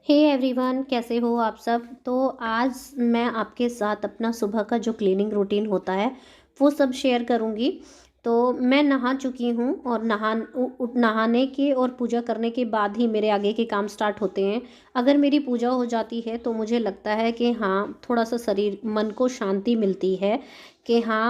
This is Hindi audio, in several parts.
हे एवरीवन, कैसे हो आप सब। तो आज मैं आपके साथ अपना सुबह का जो क्लीनिंग रूटीन होता है वो सब शेयर करूँगी। तो मैं नहा चुकी हूँ और नहाने के और पूजा करने के बाद ही मेरे आगे के काम स्टार्ट होते हैं। अगर मेरी पूजा हो जाती है तो मुझे लगता है कि हाँ, थोड़ा सा शरीर मन को शांति मिलती है कि हाँ,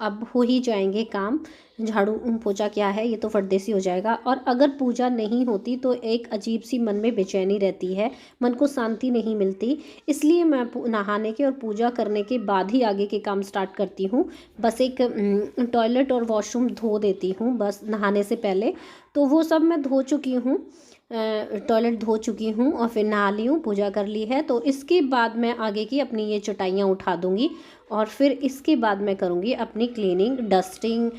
अब हो ही जाएंगे काम। झाड़ू पोछा क्या है, ये तो फटदेसी हो जाएगा। और अगर पूजा नहीं होती तो एक अजीब सी मन में बेचैनी रहती है, मन को शांति नहीं मिलती। इसलिए मैं नहाने के और पूजा करने के बाद ही आगे के काम स्टार्ट करती हूँ। बस एक टॉयलेट और वॉशरूम धो देती हूँ बस नहाने से पहले। तो वो सब मैं धो चुकी हूँ, टॉयलेट धो चुकी हूँ और फिर नहा ली हूँ, पूजा कर ली है। तो इसके बाद मैं आगे की अपनी ये चटाइयाँ उठा दूँगी और फिर इसके बाद मैं करूँगी अपनी क्लीनिंग, डस्टिंग,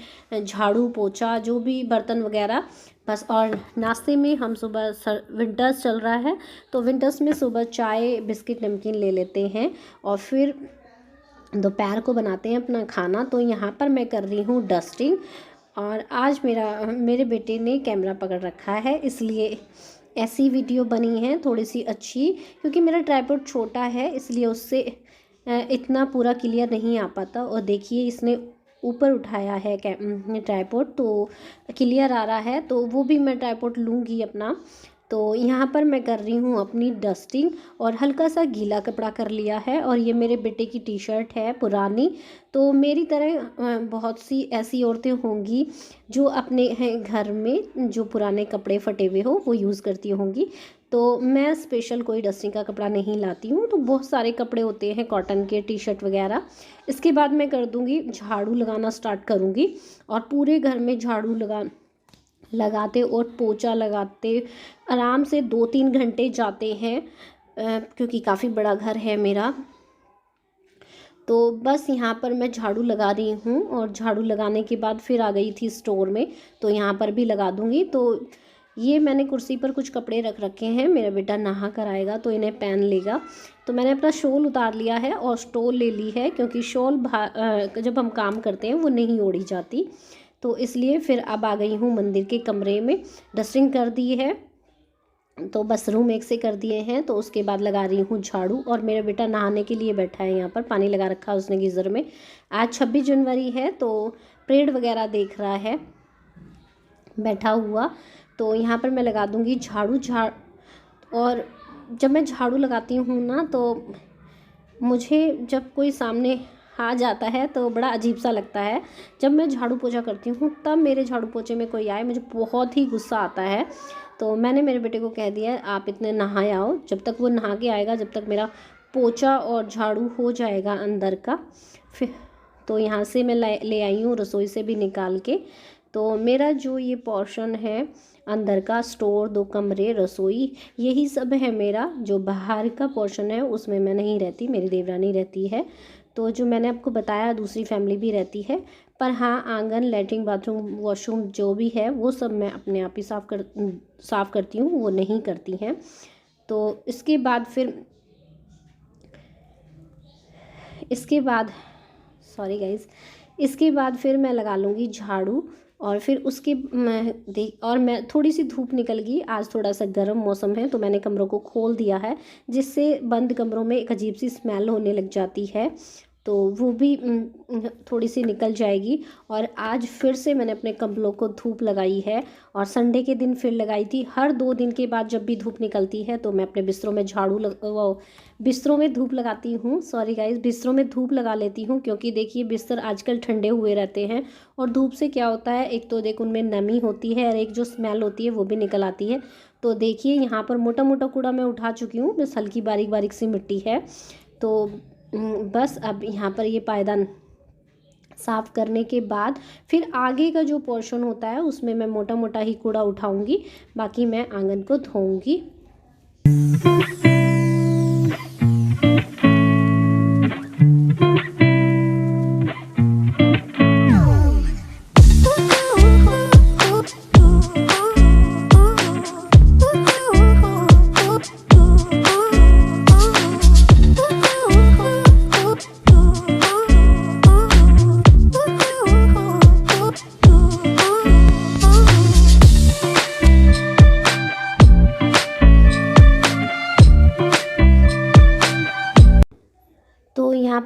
झाड़ू पोछा, जो भी बर्तन वगैरह बस। और नाश्ते में हम सुबह विंटर्स चल रहा है तो विंटर्स में सुबह चाय बिस्किट नमकीन ले लेते हैं और फिर दोपहर को बनाते हैं अपना खाना। तो यहाँ पर मैं कर रही हूँ डस्टिंग। और आज मेरे बेटे ने कैमरा पकड़ रखा है, इसलिए ऐसी वीडियो बनी है थोड़ी सी अच्छी, क्योंकि मेरा ट्राइपॉड छोटा है इसलिए उससे इतना पूरा क्लियर नहीं आ पाता। और देखिए इसने ऊपर उठाया है ट्राइपॉड तो क्लियर आ रहा है। तो वो भी मैं ट्राइपॉड लूँगी अपना। तो यहाँ पर मैं कर रही हूँ अपनी डस्टिंग और हल्का सा गीला कपड़ा कर लिया है। और ये मेरे बेटे की टी शर्ट है पुरानी। तो मेरी तरह बहुत सी ऐसी औरतें होंगी जो अपने घर में जो पुराने कपड़े फटे हुए हो वो यूज़ करती होंगी। तो मैं स्पेशल कोई डस्टिंग का कपड़ा नहीं लाती हूँ। तो बहुत सारे कपड़े होते हैं कॉटन के, टी शर्ट वगैरह। इसके बाद मैं कर दूँगी झाड़ू लगाना स्टार्ट करूँगी और पूरे घर में झाड़ू लगाते और पोछा लगाते आराम से 2-3 घंटे जाते हैं, क्योंकि काफ़ी बड़ा घर है मेरा। तो बस यहाँ पर मैं झाड़ू लगा रही हूँ और झाड़ू लगाने के बाद फिर आ गई थी स्टोर में, तो यहाँ पर भी लगा दूँगी। तो ये मैंने कुर्सी पर कुछ कपड़े रख रखे हैं, मेरा बेटा नहा कर आएगा तो इन्हें पहन लेगा। तो मैंने अपना शॉल उतार लिया है और स्टोल ले ली है, क्योंकि शॉल जब हम काम करते हैं वो नहीं ओढ़ी जाती। तो इसलिए फिर अब आ गई हूँ मंदिर के कमरे में। डस्टिंग कर दी है तो बस रूम एक से कर दिए हैं। तो उसके बाद लगा रही हूँ झाड़ू और मेरा बेटा नहाने के लिए बैठा है, यहाँ पर पानी लगा रखा है उसने गीज़र में। आज 26 जनवरी है तो परेड वगैरह देख रहा है बैठा हुआ। तो यहाँ पर मैं लगा दूँगी झाड़ू। और जब मैं झाड़ू लगाती हूँ ना, तो मुझे जब कोई सामने आ जाता है तो बड़ा अजीब सा लगता है। जब मैं झाड़ू पोछा करती हूँ तब मेरे झाड़ू पोछे में कोई आए, मुझे बहुत ही गुस्सा आता है। तो मैंने मेरे बेटे को कह दिया है आप इतने नहाए आओ, जब तक वो नहा के आएगा जब तक मेरा पोछा और झाड़ू हो जाएगा अंदर का। फिर तो यहाँ से मैं ले आई हूँ रसोई से भी निकाल के। तो मेरा जो ये पोर्शन है अंदर का, स्टोर, 2 कमरे, रसोई, यही सब है मेरा। जो बाहर का पोर्शन है उसमें मैं नहीं रहती, मेरी देवरानी रहती है। तो जो मैंने आपको बताया दूसरी फैमिली भी रहती है। पर हाँ, आंगन, लैट्रिन, बाथरूम, वॉशरूम जो भी है वो सब मैं अपने आप ही साफ़ करती हूँ, वो नहीं करती हैं। तो इसके बाद सॉरी गाइज़, इसके बाद फिर मैं लगा लूँगी झाड़ू। और फिर मैं थोड़ी सी धूप निकल गई, आज थोड़ा सा गर्म मौसम है तो मैंने कमरों को खोल दिया है, जिससे बंद कमरों में एक अजीब सी स्मेल होने लग जाती है। तो वो भी थोड़ी सी निकल जाएगी। और आज फिर से मैंने अपने कमरों को धूप लगाई है और संडे के दिन फिर लगाई थी। हर 2 दिन के बाद जब भी धूप निकलती है तो मैं अपने बिस्तरों में बिस्तरों में धूप लगाती हूँ। सॉरी गाइस, बिस्तरों में धूप लगा लेती हूँ, क्योंकि देखिए बिस्तर आजकल ठंडे हुए रहते हैं और धूप से क्या होता है, एक तो देख उनमें नमी होती है और एक जो स्मेल होती है वो भी निकल आती है। तो देखिए यहाँ पर मोटा मोटा कूड़ा मैं उठा चुकी हूँ, बस हल्की बारीक बारीक सी मिट्टी है। तो बस अब यहाँ पर ये पायदान साफ़ करने के बाद फिर आगे का जो पोर्शन होता है उसमें मैं मोटा मोटा ही कूड़ा उठाऊंगी, बाकी मैं आंगन को धोऊंगी।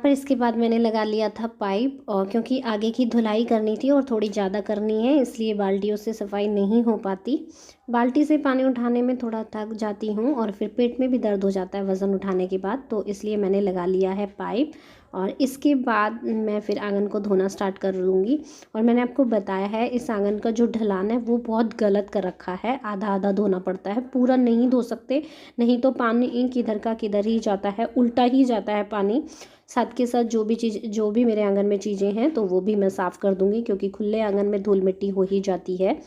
पर इसके बाद मैंने लगा लिया था पाइप, और क्योंकि आगे की धुलाई करनी थी और थोड़ी ज़्यादा करनी है, इसलिए बाल्टियों से सफाई नहीं हो पाती। बाल्टी से पानी उठाने में थोड़ा थक जाती हूँ और फिर पेट में भी दर्द हो जाता है वज़न उठाने के बाद, तो इसलिए मैंने लगा लिया है पाइप। और इसके बाद मैं फिर आंगन को धोना स्टार्ट कर दूँगी। और मैंने आपको बताया है इस आंगन का जो ढलान है वो बहुत गलत कर रखा है, आधा आधा धोना पड़ता है, पूरा नहीं धो सकते, नहीं तो पानी किधर का किधर ही जाता है, उल्टा ही जाता है पानी। साथ के साथ जो भी मेरे आंगन में चीज़ें हैं तो वो भी मैं साफ़ कर दूँगी, क्योंकि खुले आंगन में धूल मिट्टी हो ही जाती है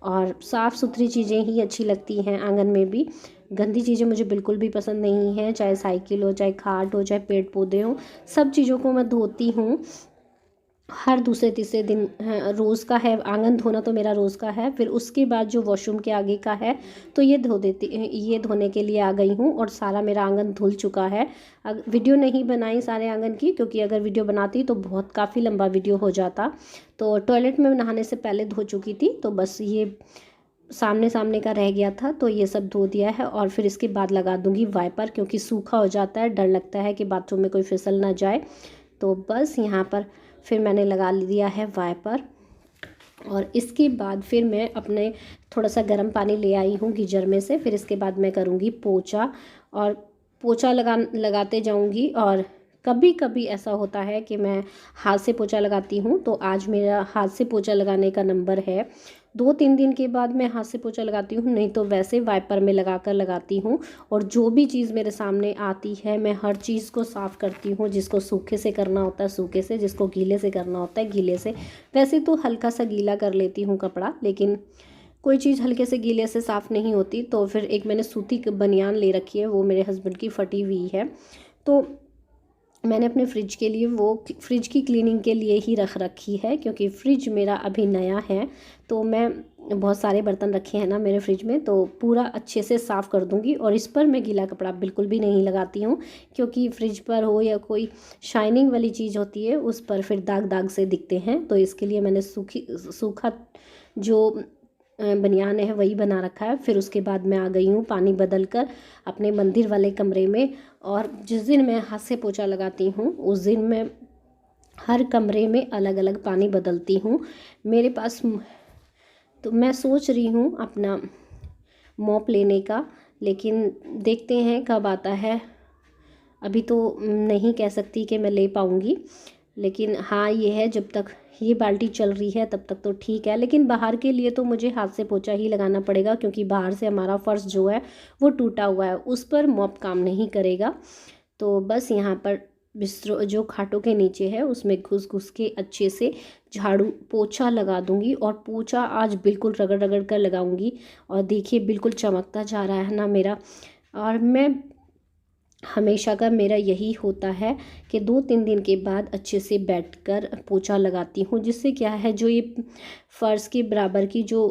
और साफ़ सुथरी चीज़ें ही अच्छी लगती हैं आंगन में भी। गंदी चीज़ें मुझे बिल्कुल भी पसंद नहीं हैं, चाहे साइकिल हो, चाहे खाट हो, चाहे पेड़ पौधे हों, सब चीज़ों को मैं धोती हूँ हर दूसरे तीसरे दिन। रोज़ का है आंगन धोना, तो मेरा रोज़ का है। फिर उसके बाद जो वॉशरूम के आगे का है तो ये धोने के लिए आ गई हूँ, और सारा मेरा आंगन धुल चुका है। वीडियो नहीं बनाई सारे आंगन की, क्योंकि अगर वीडियो बनाती तो बहुत काफ़ी लंबा वीडियो हो जाता। तो टॉयलेट में नहाने से पहले धो चुकी थी, तो बस ये सामने सामने का रह गया था, तो ये सब धो दिया है। और फिर इसके बाद लगा दूँगी वाइपर, क्योंकि सूखा हो जाता है, डर लगता है कि बाथरूम में कोई फिसल ना जाए। तो बस यहाँ पर फिर मैंने लगा दिया है वाइपर। और इसके बाद फिर मैं अपने थोड़ा सा गर्म पानी ले आई हूँ गीजर में से। फिर इसके बाद मैं करूँगी पोछा, और पोछा लगाते जाऊँगी। और कभी कभी ऐसा होता है कि मैं हाथ से पोछा लगाती हूँ, तो आज मेरा हाथ से पोछा लगाने का नंबर है। 2-3 दिन के बाद मैं हाथ से पोछा लगाती हूँ, नहीं तो वैसे वाइपर में लगाती हूँ। और जो भी चीज़ मेरे सामने आती है मैं हर चीज़ को साफ़ करती हूँ, जिसको सूखे से करना होता है सूखे से, जिसको गीले से करना होता है गीले से। वैसे तो हल्का सा गीला कर लेती हूँ कपड़ा, लेकिन कोई चीज़ हल्के से गीले से साफ़ नहीं होती। तो फिर एक मैंने सूती बनियान ले रखी है, वो मेरे हस्बैंड की फटी हुई है, तो मैंने अपने फ्रिज के लिए फ्रिज की क्लीनिंग के लिए ही रख रखी है, क्योंकि फ्रिज मेरा अभी नया है। तो मैं बहुत सारे बर्तन रखे हैं ना मेरे फ्रिज में, तो पूरा अच्छे से साफ़ कर दूंगी। और इस पर मैं गीला कपड़ा बिल्कुल भी नहीं लगाती हूँ, क्योंकि फ्रिज पर हो या कोई शाइनिंग वाली चीज़ होती है उस पर फिर दाग दाग से दिखते हैं। तो इसके लिए मैंने सूखा जो बनियान है वही बना रखा है। फिर उसके बाद मैं आ गई हूँ पानी बदल कर अपने मंदिर वाले कमरे में। और जिस दिन मैं हाथ से पोछा लगाती हूँ उस दिन मैं हर कमरे में अलग अलग पानी बदलती हूँ मेरे पास। तो मैं सोच रही हूँ अपना मॉप लेने का, लेकिन देखते हैं कब आता है। अभी तो नहीं कह सकती कि मैं ले पाऊँगी, लेकिन हाँ ये है जब तक ये बाल्टी चल रही है तब तक तो ठीक है। लेकिन बाहर के लिए तो मुझे हाथ से पोछा ही लगाना पड़ेगा, क्योंकि बाहर से हमारा फर्श जो है वो टूटा हुआ है, उस पर मॉप काम नहीं करेगा। तो बस यहाँ पर बिस्तरों जो खाटों के नीचे है उसमें घुस के अच्छे से झाड़ू पोछा लगा दूंगी। और पोछा आज बिल्कुल रगड़ रगड़ कर लगाऊंगी। और देखिए बिल्कुल चमकता जा रहा है ना मेरा। और मैं हमेशा का मेरा यही होता है कि 2-3 दिन के बाद अच्छे से बैठकर पोछा लगाती हूँ, जिससे क्या है जो ये फर्श के बराबर की जो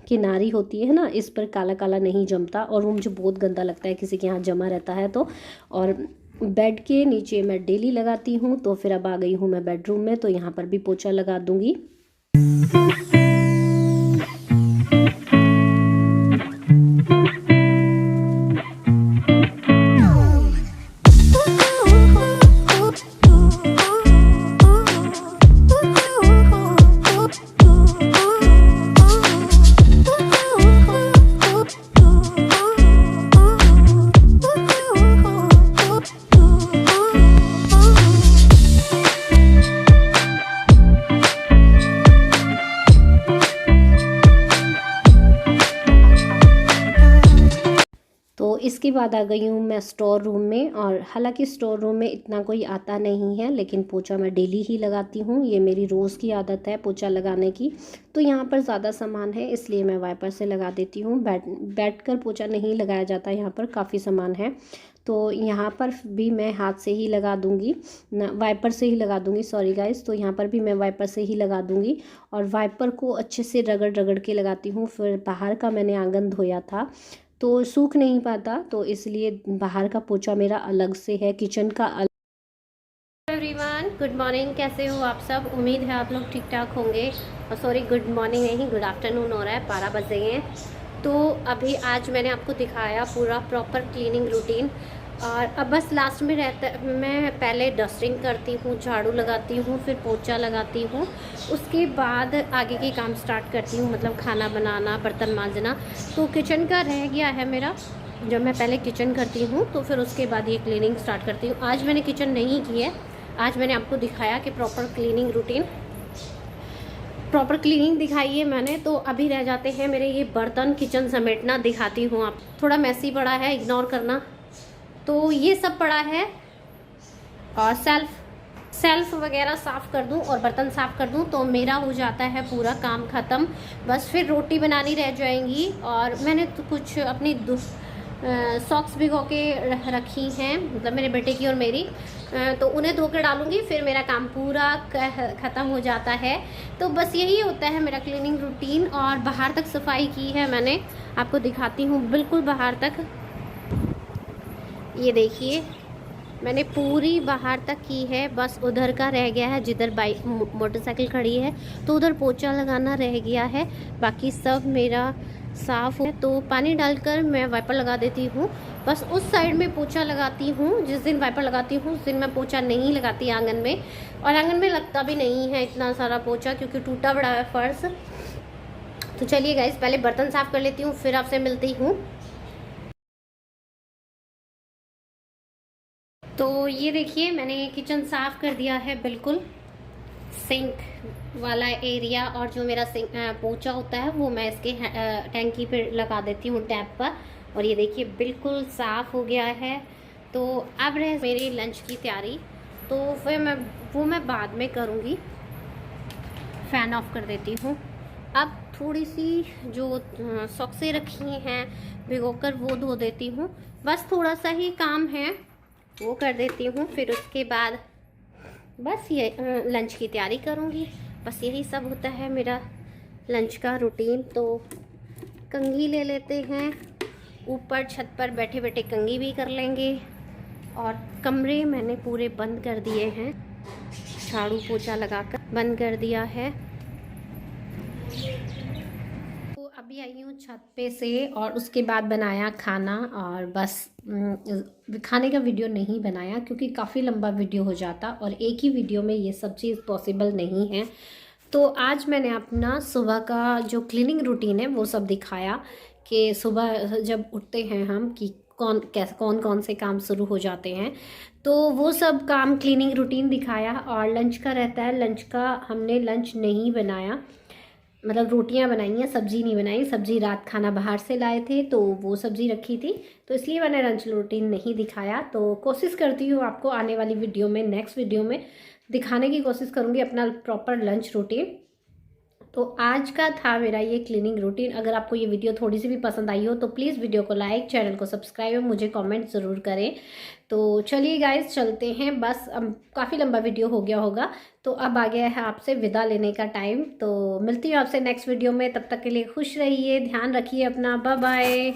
किनारी होती है ना, इस पर काला काला नहीं जमता। और वो मुझे बहुत गंदा लगता है किसी के यहाँ जमा रहता है तो। और बेड के नीचे मैं डेली लगाती हूँ। तो फिर अब आ गई हूँ मैं बेडरूम में, तो यहाँ पर भी पोछा लगा दूँगी। तो इसके बाद आ गई हूँ मैं स्टोर रूम में। और हालांकि स्टोर रूम में इतना कोई आता नहीं है, लेकिन पोछा मैं डेली ही लगाती हूँ, ये मेरी रोज़ की आदत है पोछा लगाने की। तो यहाँ पर ज़्यादा सामान है इसलिए मैं वाइपर से लगा देती हूँ। बैठ कर पोछा नहीं लगाया जाता, यहाँ पर काफ़ी सामान है तो यहाँ पर भी मैं हाथ से ही लगा दूँगी, वाइपर से ही लगा दूँगी, सॉरी गाइस। तो यहाँ पर भी मैं वाइपर से ही लगा दूँगी। और वाइपर को अच्छे से रगड़ रगड़ के लगाती हूँ। फिर बाहर का मैंने आंगन धोया था तो सूख नहीं पाता, तो इसलिए बाहर का पोछा मेरा अलग से है, किचन का अलग। एवरीवन गुड मॉर्निंग, कैसे हो आप सब? उम्मीद है आप लोग ठीक ठाक होंगे। और सॉरी गुड मॉर्निंग नहीं, गुड आफ्टरनून हो रहा है, 12 बज गए हैं। तो अभी आज मैंने आपको दिखाया पूरा प्रॉपर क्लीनिंग रूटीन, और अब बस लास्ट में रहता है, मैं पहले डस्टिंग करती हूँ, झाड़ू लगाती हूँ, फिर पोछा लगाती हूँ, उसके बाद आगे के काम स्टार्ट करती हूँ, मतलब खाना बनाना, बर्तन मांजना। तो किचन का रह गया है मेरा, जब मैं पहले किचन करती हूँ तो फिर उसके बाद ये क्लीनिंग स्टार्ट करती हूँ। आज मैंने किचन नहीं की है, आज मैंने आपको दिखाया कि proper cleaning routine, proper cleaning दिखाई है मैंने। तो अभी रह जाते हैं मेरे ये बर्तन, किचन समेटना दिखाती हूँ आप। थोड़ा मैसी पड़ा है, इग्नोर करना। तो ये सब पड़ा है, और सेल्फ वगैरह साफ़ कर दूं और बर्तन साफ़ कर दूं तो मेरा हो जाता है पूरा काम ख़त्म। बस फिर रोटी बनानी रह जाएंगी, और मैंने तो कुछ अपनी सॉक्स भिगो के रखी हैं, मतलब मेरे बेटे की और मेरी, तो उन्हें धो कर डालूँगी, फिर मेरा काम पूरा ख़त्म हो जाता है। तो बस यही होता है मेरा क्लीनिंग रूटीन। और बाहर तक सफाई की है मैंने, आपको दिखाती हूँ, बिल्कुल बाहर तक। ये देखिए, मैंने पूरी बाहर तक की है, बस उधर का रह गया है जिधर बाइक मोटरसाइकिल खड़ी है, तो उधर पोछा लगाना रह गया है। बाकी सब मेरा साफ़ है। तो पानी डालकर मैं वाइपर लगा देती हूँ, बस उस साइड में पोछा लगाती हूँ। जिस दिन वाइपर लगाती हूँ उस दिन मैं पोछा नहीं लगाती आंगन में, और आंगन में लगता भी नहीं है इतना सारा पोछा, क्योंकि टूटा बड़ा है फर्श। तो चलिए गाइस, पहले बर्तन साफ़ कर लेती हूँ, फिर आपसे मिलती हूँ। तो ये देखिए, मैंने किचन साफ़ कर दिया है बिल्कुल। सिंक वाला एरिया और जो मेरा सिंक पोछा होता है वो मैं इसके टैंकी पे लगा देती हूँ, टैप पर। और ये देखिए बिल्कुल साफ़ हो गया है। तो अब रहे मेरी लंच की तैयारी, तो फिर मैं बाद में करूँगी। फ़ैन ऑफ कर देती हूँ। अब थोड़ी सी जो सॉक्सें रखी हैं भिगोकर वो धो देती हूँ, बस थोड़ा सा ही काम है वो कर देती हूँ। फिर उसके बाद बस ये लंच की तैयारी करूँगी। बस यही सब होता है मेरा लंच का रूटीन। तो कंघी ले लेते हैं, ऊपर छत पर बैठे बैठे कंघी भी कर लेंगे। और कमरे मैंने पूरे बंद कर दिए हैं, झाड़ू पोछा लगाकर बंद कर दिया है। तो अभी आई हूँ छत पे से, और उसके बाद बनाया खाना। और बस खाने का वीडियो नहीं बनाया क्योंकि काफ़ी लंबा वीडियो हो जाता, और एक ही वीडियो में ये सब चीज़ पॉसिबल नहीं है। तो आज मैंने अपना सुबह का जो क्लीनिंग रूटीन है वो सब दिखाया, कि सुबह जब उठते हैं हम कि कौन कौन से काम शुरू हो जाते हैं, तो वो सब काम क्लीनिंग रूटीन दिखाया। और लंच का रहता है, लंच का हमने लंच नहीं बनाया, मतलब रोटियां बनाई हैं, सब्जी नहीं बनाई। सब्जी रात खाना बाहर से लाए थे तो वो सब्जी रखी थी, तो इसलिए मैंने लंच रूटीन नहीं दिखाया। तो कोशिश करती हूँ आपको आने वाली वीडियो में, नेक्स्ट वीडियो में दिखाने की कोशिश करूँगी अपना प्रॉपर लंच रूटीन। तो आज का था मेरा ये क्लीनिंग रूटीन। अगर आपको ये वीडियो थोड़ी सी भी पसंद आई हो तो प्लीज़ वीडियो को लाइक, चैनल को सब्सक्राइब और मुझे कमेंट ज़रूर करें। तो चलिए गाइस, चलते हैं। बस अब काफ़ी लंबा वीडियो हो गया होगा, तो अब आ गया है आपसे विदा लेने का टाइम। तो मिलती हूँ आपसे नेक्स्ट वीडियो में, तब तक के लिए खुश रहिए, ध्यान रखिए अपना, बाय बाय।